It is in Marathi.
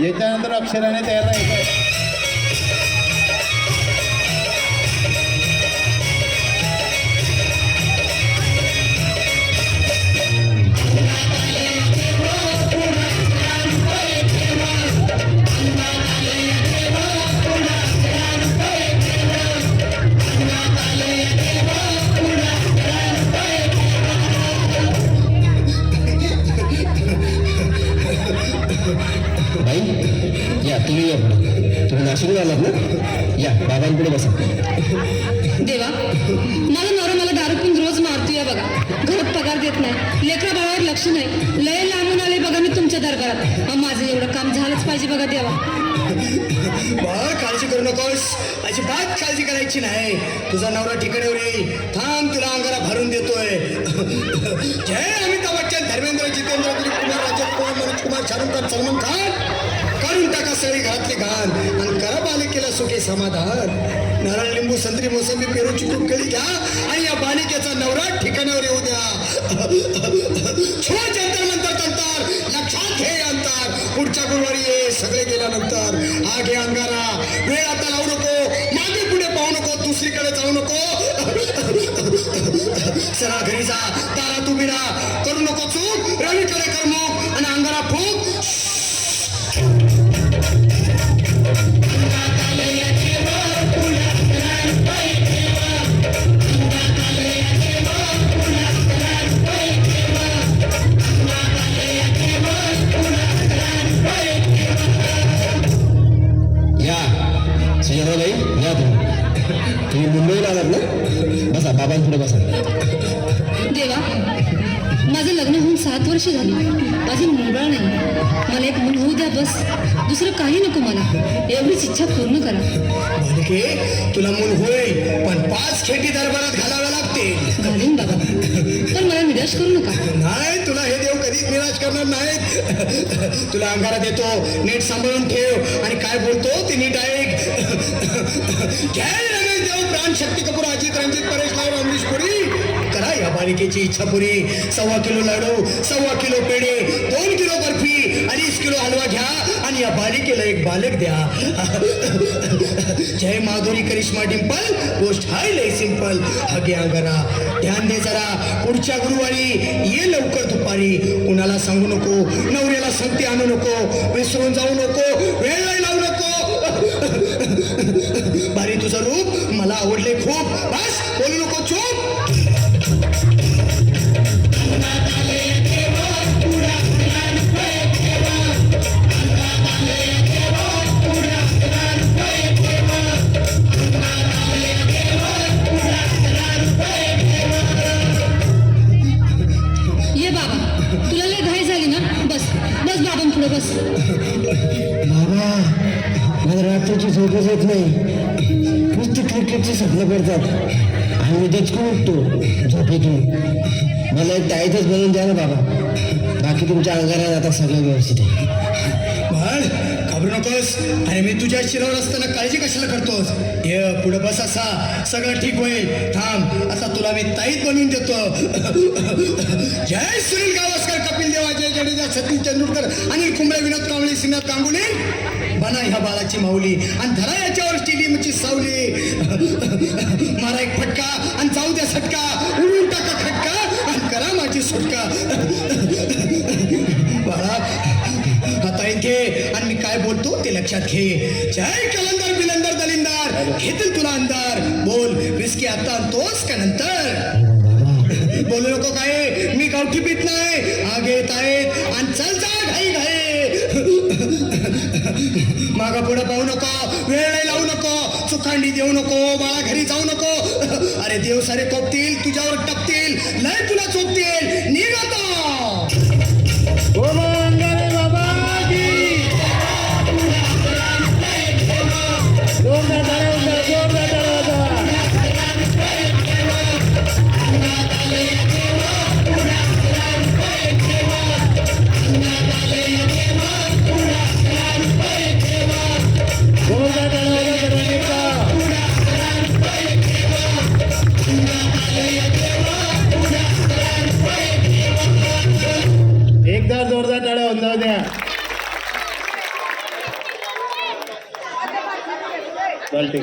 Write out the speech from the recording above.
याच्यानंतर अक्षराने तयार राहायचं. तुम्ही नाशिकला आलात ना? या बाबांकडे बसा. देवा, माझा नवरा मला दारू पिऊन रोज मारतोय बघा. घरात पगार देत नाही, लेकरा बाळावर लक्ष नाही. लय लांबून आले बघा मी तुमच्या दरबारात. माझं एवढं काम झालंच पाहिजे बघा देवा. बाळ काळजी करू नकोस, अजिबात काळजी करायची नाही. तुझा नवरा ठिकाण्यावर येईल. थांब, तुला अंगारा भरून देतोय. जय अमिताभ बच्चन, धर्मेंद्र, जितेंद्र, दिलीप कुमार, राजेश कुमार, मनोज कुमार, शाहरुख खान, सलमान खान. काढून टाका सगळी घरातली घाण आणि करा बालिकेला सुखी समाधान. नारळ, लिंबू, संत्री, मोसंबी, पेरू, चिकू, केळी घ्या आणि या बालिकेचा नवरा ठिकाणावर येऊ द्या. छो जंतर मंतर तंतर, लक्षात घे अंतर. पुढच्या गुरुवारी ये, सगळे गेल्यानंतर. हा घे अंगारा, वेळ आता लावू नको, मागे पुढे पाहू नको, दुसरीकडे जाऊ नको. सरा घरी जा, तारा तू बिना करू नको चूक. रवीकडे कर मुख आणि अंगारा फूक. सुजाताबाई, या तुम्ही मुंबईला आलात ना? बसा, बाबांपुढे बसा. देवा, माझं लग्न होऊन 7 वर्ष झाली. माझी मुलबाळ नाही. मला एक मूल होऊ द्या बस. दुसरं काही नको मला. एवढीच इच्छा पूर्ण करा. बालिके, तुला मूल होईल, पण 5 खेटी दरबारात घालाव्या लागतील. घालीन बाबा, पण मला निराश करू नका. नाही, तुला हे देव कधीच निराश करणार नाहीत. तुला अंगारा देतो, नीट सांभाळून ठेव आणि काय बोलतो ते नीट ऐक. जय रमेश देव, प्राण शक्ती कपूर, अजित रंजित, परेश लाल, अमरीश पुरी. करा या बालिकेची इच्छा पुरी. 1.25 किलो लाडू, 1.25 किलो पेढे, 2 किलो बर्फी, 2.5 किलो हलवा घ्या आणि या बालिकेला एक बालक द्या. जय माधुरी, करिश्मा, डिंपल, गोष्ट हाय लय सिंपल. हगे अंगारा, ध्यान दे जरा. पुढच्या गुरुवारी ये लवकर दुपारी. कुणाला सांगू नको, नवऱ्याला संगती आणू नको, विसरून जाऊ नको, वेळ नाही लावू नको. बारी, तुझं रूप मला आवडले खूप. बस, बोलू नको, चूप. ये बाबा, तुला लय घाई झाली ना? बस बस बाबांपुढे बस. बाबा, मला रात्रीची झोपच येत नाही. नुसती क्रिकेटची स्वप्न करतात आणि दचकून उठतो झोपेतून. मला एक टाईटच बनवून द्या ना बाबा. बाकी तुमच्या अंगारात आता सगळं व्यवस्थित आहे. बाळ, घाबरू नकोस. अरे मी तुझ्या शिरावर असताना काळजी कशाला करतोस? ये पुढे बस, असा सगळं ठीक होईल. थांब, आता तुला मी ताईत बनवून देतो. जय सुनील गावस्कर, कपिल देव, अजय जडेजा, सतीश तेंडुलकर, अनिल कुंबळे, विनोद कांबळे, श्रीनाथ गांगुली. बना ह्या बाळाची माऊली आणि धरा याच्यावर स्टेडियमची सावली. मारा एक फटका आणि जाऊ द्या सटका. उडून टाका खटका आणि करा माझी सुटका. बाळा, आता घे आणि मी काय बोलतो ते लक्षात घे. जय कलंदर, बिलंदर, दलिंदार, घेतील तुला अंधार. बोल, विस्की आता आणतोस का नंतर? बोलू नको काय, मी गावठी पीत नाही. आग येत आहेत आणि चल जा घाई घाई. मागा पुढे पाहू नको, वेळ नाही लावू नको, चुकांडी देऊ नको, बाळा घरी जाऊ नको. अरे देव सारे कोपतील, तुझ्यावर टपतील, लय तुला चोपतील. निघ आता. एकदा जोरदार बाल्टी